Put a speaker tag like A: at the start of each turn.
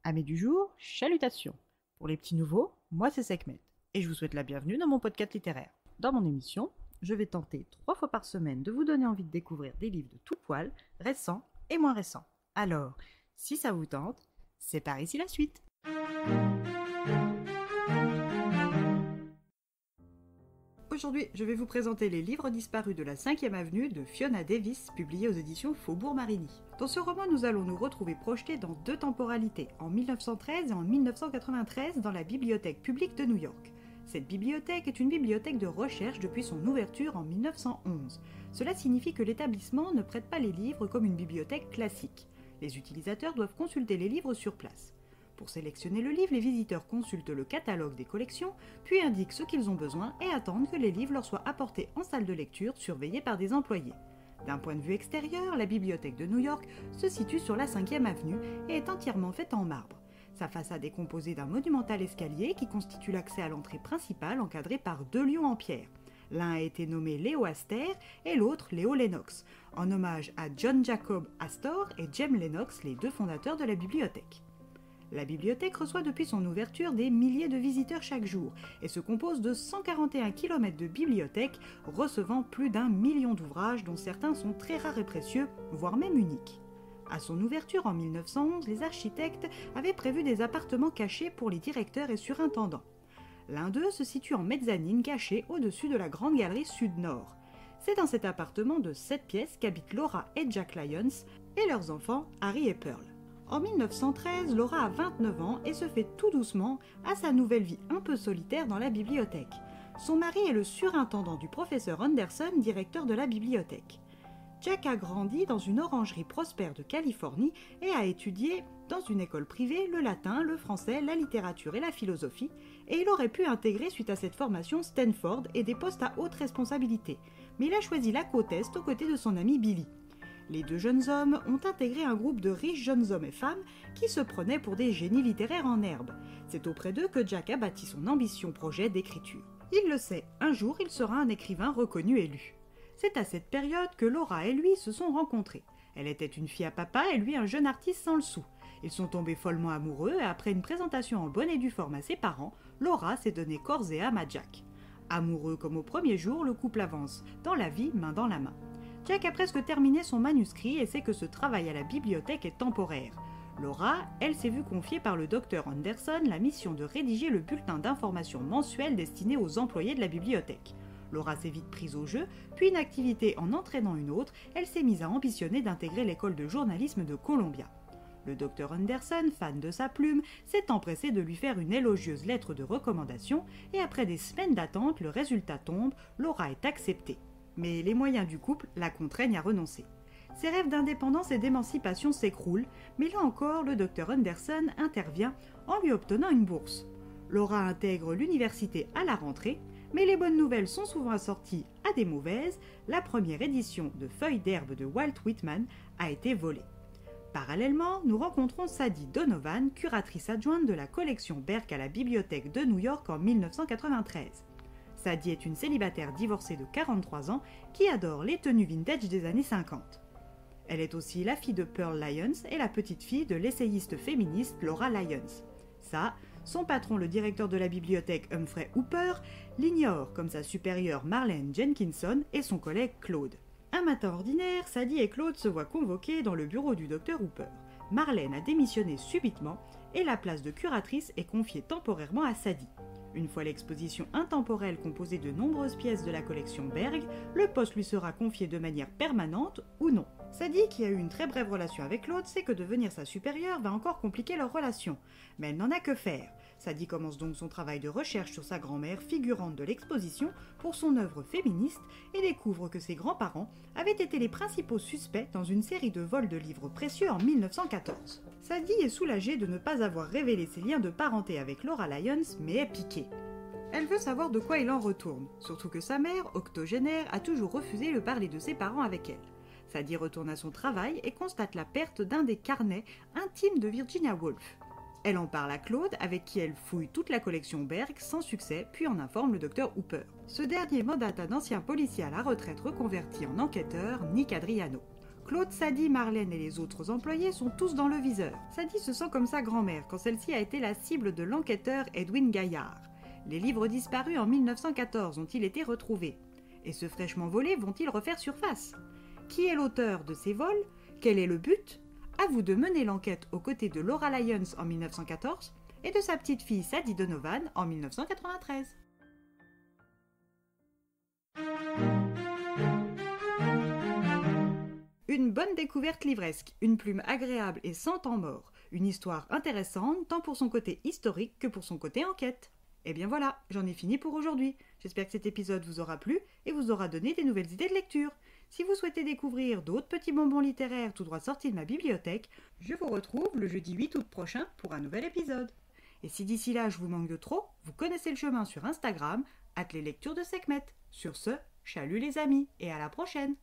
A: Amis du jour, chalutations. Pour les petits nouveaux, moi c'est Sekhmet, et je vous souhaite la bienvenue dans mon podcast littéraire. Dans mon émission, je vais tenter 3 fois par semaine de vous donner envie de découvrir des livres de tout poil, récents et moins récents. Alors, si ça vous tente, c'est par ici la suite. Aujourd'hui, je vais vous présenter les livres disparus de la 5e avenue de Fiona Davis, publiés aux éditions Faubourg-Marigny. Dans ce roman, nous allons nous retrouver projetés dans 2 temporalités, en 1913 et en 1993, dans la bibliothèque publique de New York. Cette bibliothèque est une bibliothèque de recherche depuis son ouverture en 1911. Cela signifie que l'établissement ne prête pas les livres comme une bibliothèque classique. Les utilisateurs doivent consulter les livres sur place. Pour sélectionner le livre, les visiteurs consultent le catalogue des collections, puis indiquent ce qu'ils ont besoin et attendent que les livres leur soient apportés en salle de lecture, surveillés par des employés. D'un point de vue extérieur, la bibliothèque de New York se situe sur la 5e avenue et est entièrement faite en marbre. Sa façade est composée d'un monumental escalier qui constitue l'accès à l'entrée principale encadré par 2 lions en pierre. L'un a été nommé Léo Astor et l'autre Léo Lennox, en hommage à John Jacob Astor et James Lennox, les 2 fondateurs de la bibliothèque. La bibliothèque reçoit depuis son ouverture des milliers de visiteurs chaque jour et se compose de 141 km de bibliothèque recevant plus d'1 million d'ouvrages dont certains sont très rares et précieux, voire même uniques. À son ouverture en 1911, les architectes avaient prévu des appartements cachés pour les directeurs et surintendants. L'un d'eux se situe en mezzanine caché au-dessus de la grande galerie sud-nord. C'est dans cet appartement de 7 pièces qu'habitent Laura et Jack Lyons et leurs enfants Harry et Pearl. En 1913, Laura a 29 ans et se fait tout doucement à sa nouvelle vie un peu solitaire dans la bibliothèque. Son mari est le surintendant du professeur Anderson, directeur de la bibliothèque. Jack a grandi dans une orangerie prospère de Californie et a étudié dans une école privée le latin, le français, la littérature et la philosophie, et il aurait pu intégrer suite à cette formation Stanford et des postes à haute responsabilité, mais il a choisi la côte Est aux côtés de son ami Billy. Les 2 jeunes hommes ont intégré un groupe de riches jeunes hommes et femmes qui se prenaient pour des génies littéraires en herbe. C'est auprès d'eux que Jack a bâti son ambitieux projet d'écriture. Il le sait, un jour il sera un écrivain reconnu et lu. C'est à cette période que Laura et lui se sont rencontrés. Elle était une fille à papa et lui un jeune artiste sans le sou. Ils sont tombés follement amoureux et après une présentation en bonne et due forme à ses parents, Laura s'est donné corps et âme à Jack. Amoureux comme au premier jour, le couple avance dans la vie main dans la main. Jack a presque terminé son manuscrit et sait que ce travail à la bibliothèque est temporaire. Laura, elle s'est vue confier par le docteur Anderson la mission de rédiger le bulletin d'information mensuel destiné aux employés de la bibliothèque. Laura s'est vite prise au jeu, puis une activité en entraînant une autre, elle s'est mise à ambitionner d'intégrer l'école de journalisme de Columbia. Le docteur Anderson, fan de sa plume, s'est empressé de lui faire une élogieuse lettre de recommandation et après des semaines d'attente, le résultat tombe, Laura est acceptée. Mais les moyens du couple la contraignent à renoncer. Ses rêves d'indépendance et d'émancipation s'écroulent, mais là encore, le docteur Anderson intervient en lui obtenant une bourse. Laura intègre l'université à la rentrée, mais les bonnes nouvelles sont souvent assorties à des mauvaises. La première édition de Feuilles d'herbe de Walt Whitman a été volée. Parallèlement, nous rencontrons Sadie Donovan, curatrice adjointe de la collection Berk à la bibliothèque de New York en 1993. Sadie est une célibataire divorcée de 43 ans qui adore les tenues vintage des années 50. Elle est aussi la fille de Pearl Lyons et la petite-fille de l'essayiste féministe Laura Lyons. Ça, son patron, le directeur de la bibliothèque Humphrey Hooper, l'ignore comme sa supérieure Marlene Jenkinson et son collègue Claude. Un matin ordinaire, Sadie et Claude se voient convoqués dans le bureau du docteur Hooper. Marlene a démissionné subitement et la place de curatrice est confiée temporairement à Sadie. Une fois l'exposition intemporelle composée de nombreuses pièces de la collection Berg, le poste lui sera confié de manière permanente ou non. Sadie, qui a eu une très brève relation avec Claude, sait que devenir sa supérieure va encore compliquer leur relation. Mais elle n'en a que faire. Sadie commence donc son travail de recherche sur sa grand-mère, figurante de l'exposition, pour son œuvre féministe, et découvre que ses grands-parents avaient été les principaux suspects dans une série de vols de livres précieux en 1914. Sadie est soulagée de ne pas avoir révélé ses liens de parenté avec Laura Lyons, mais est piquée. Elle veut savoir de quoi il en retourne, surtout que sa mère, octogénaire, a toujours refusé de parler de ses parents avec elle. Sadie retourne à son travail et constate la perte d'un des carnets intimes de Virginia Woolf. Elle en parle à Claude, avec qui elle fouille toute la collection Berg sans succès, puis en informe le docteur Hooper. Ce dernier mandate un ancien policier à la retraite reconverti en enquêteur, Nick Adriano. Claude, Sadie, Marlène et les autres employés sont tous dans le viseur. Sadie se sent comme sa grand-mère quand celle-ci a été la cible de l'enquêteur Edwin Gaillard. Les livres disparus en 1914 ont-ils été retrouvés? Et ceux fraîchement volés vont-ils refaire surface? Qui est l'auteur de ces vols? Quel est le but? À vous de mener l'enquête aux côtés de Laura Lyons en 1914 et de sa petite fille Sadie Donovan en 1993. Une bonne découverte livresque, une plume agréable et sans temps mort, une histoire intéressante tant pour son côté historique que pour son côté enquête. Et bien voilà, j'en ai fini pour aujourd'hui. J'espère que cet épisode vous aura plu et vous aura donné des nouvelles idées de lecture. Si vous souhaitez découvrir d'autres petits bonbons littéraires tout droit sortis de ma bibliothèque, je vous retrouve le jeudi 8 août prochain pour un nouvel épisode. Et si d'ici là je vous manque de trop, vous connaissez le chemin sur Instagram, @leslecturesdeSekhmet. Sur ce, chalut les amis et à la prochaine!